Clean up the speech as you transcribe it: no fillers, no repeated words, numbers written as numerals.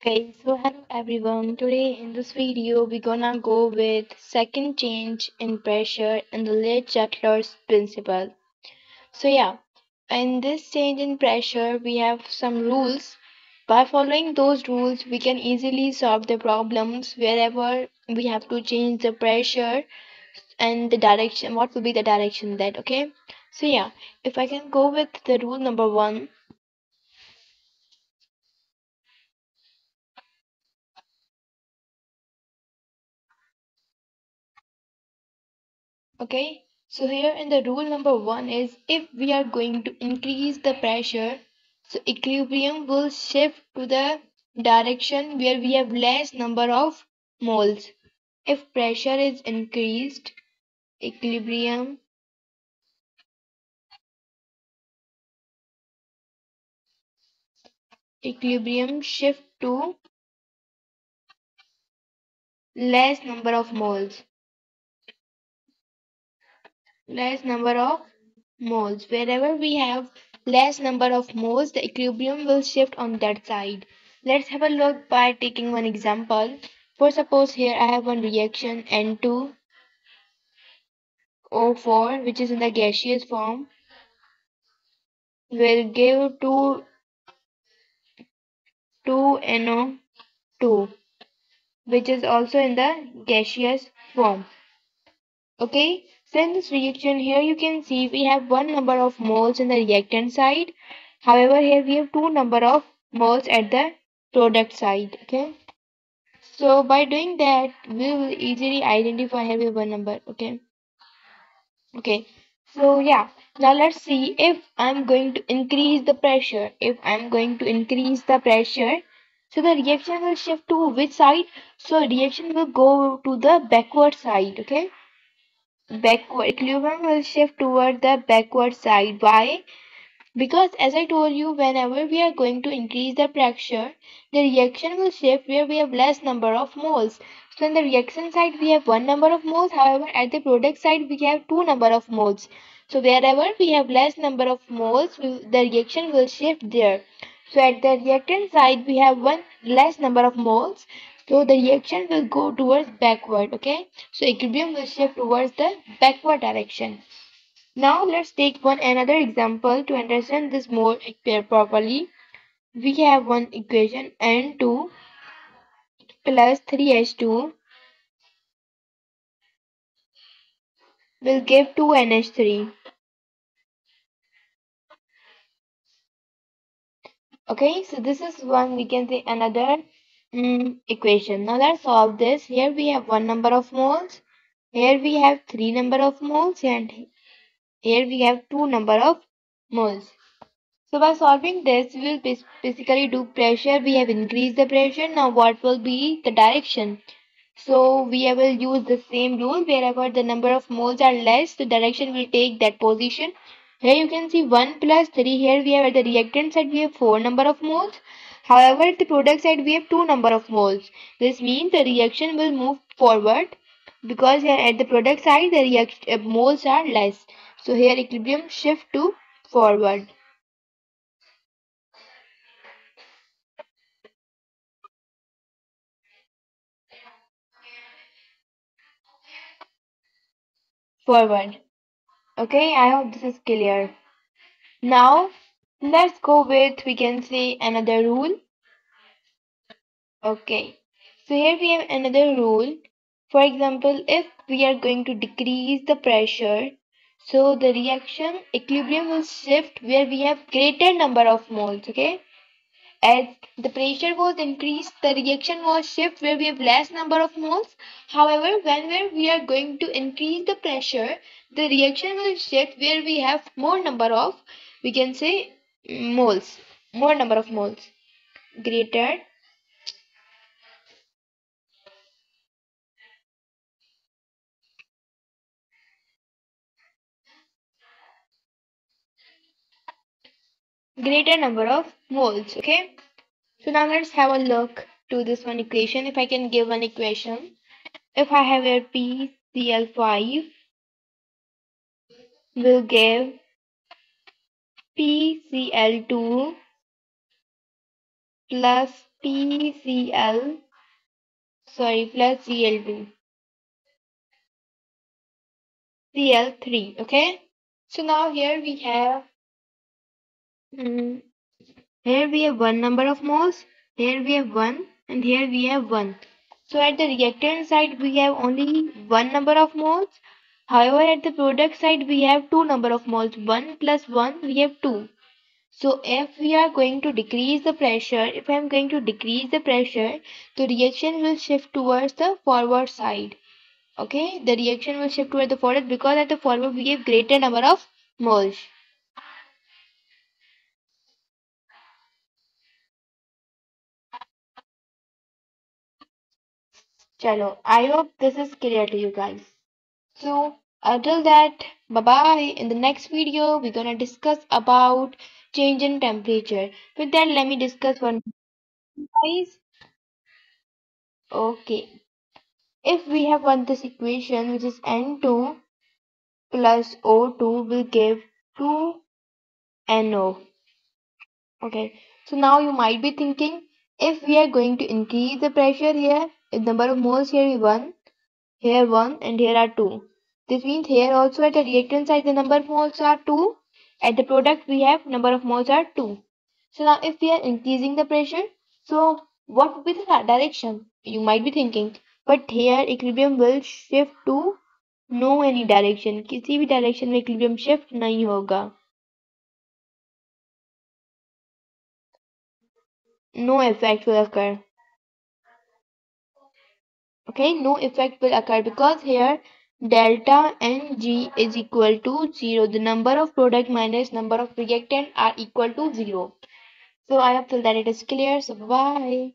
Okay, so hello everyone. Today in this video we're gonna go with second change in pressure and the Le-Chatelier's principle. So yeah, in this change in pressure we have some rules. By following those rules we can easily solve the problems wherever we have to change the pressure and the direction. What will be the direction that okay? So yeah, if I can go with the rule number one. Okay, so here in the rule number one is if we are going to increase the pressure, so equilibrium will shift to the direction where we have less number of moles. If pressure is increased, equilibrium equilibrium shift to less number of moles. Less number of moles. Wherever we have less number of moles, the equilibrium will shift on that side. Let's have a look by taking one example. For suppose here I have one reaction N2O4 which is in the gaseous form will give 2NO2 which is also in the gaseous form. Okay, so in this reaction here you can see we have one number of moles in the reactant side. However, here we have two number of moles at the product side. Okay, so by doing that we will easily identify here we have one number. Okay, so yeah, now let's see if I'm going to increase the pressure. If I'm going to increase the pressure, so the reaction will shift to which side? So reaction will go to the backward side. Okay, backward equilibrium will shift toward the backward side. Why? Because as I told you, whenever we are going to increase the pressure, the reaction will shift where we have less number of moles. So in the reaction side we have one number of moles, however at the product side we have two number of moles. So wherever we have less number of moles, the reaction will shift there. So at the reactant side we have one less number of moles. So the reaction will go towards backward, okay? So equilibrium will shift towards the backward direction. Now let's take one another example to understand this more properly. We have one equation N2 plus 3H2 will give 2NH3. Okay, so this is one we can say another equation. Now let's solve this. Here we have one number of moles. Here we have three number of moles and here we have two number of moles. So by solving this, we will basically do pressure. We have increased the pressure. Now what will be the direction? So we will use the same rule wherever the number of moles are less, the direction will take that position. Here you can see 1 plus 3. Here we have at the reactant side we have 4 number of moles. However, at the product side we have 2 number of moles. This means the reaction will move forward because here at the product side the moles are less. So here equilibrium shift to forward. Forward. Okay, I hope this is clear. Now, let's go with, we can say, another rule. Okay, so here we have another rule. For example, if we are going to decrease the pressure, so the reaction equilibrium will shift where we have greater number of moles. Okay, as the pressure was increased, the reaction was shift where we have less number of moles. However, whenever we are going to increase the pressure, the reaction will shift where we have more number of, we can say, moles, more number of moles, greater greater number of moles. Okay, so now let's have a look to this one equation. If I can give one equation, if I have a PCl5 will give PCl2 plus PCl, sorry, plus Cl2, Cl3, okay? So now mm, here we have one number of moles, here we have one, and here we have one. So at the reactant side we have only one number of moles. However, at the product side we have two number of moles. 1 plus 1 we have 2. So if we are going to decrease the pressure, if I am going to decrease the pressure, the reaction will shift towards the forward side. Okay, the reaction will shift towards the forward because at the forward we have greater number of moles. Chalo, I hope this is clear to you guys. So until that, bye bye. In the next video, we're gonna discuss about change in temperature. With that, let me discuss one guys. Okay. If we have one this equation which is N2 plus O2 will give 2NO. Okay. So now you might be thinking if we are going to increase the pressure here, if number of moles here is 1, here 1 and here are 2. This means here also at the reactant side the number of moles are 2. At the product we have number of moles are 2. So now if we are increasing the pressure, so what would be the direction? You might be thinking. But here equilibrium will shift to no any direction. किसी भी direction में equilibrium shift नहीं होगा. No effect will occur. Okay, no effect will occur because here delta Ng is equal to 0. The number of product minus number of reactant are equal to 0. So I hope till that it is clear. So bye.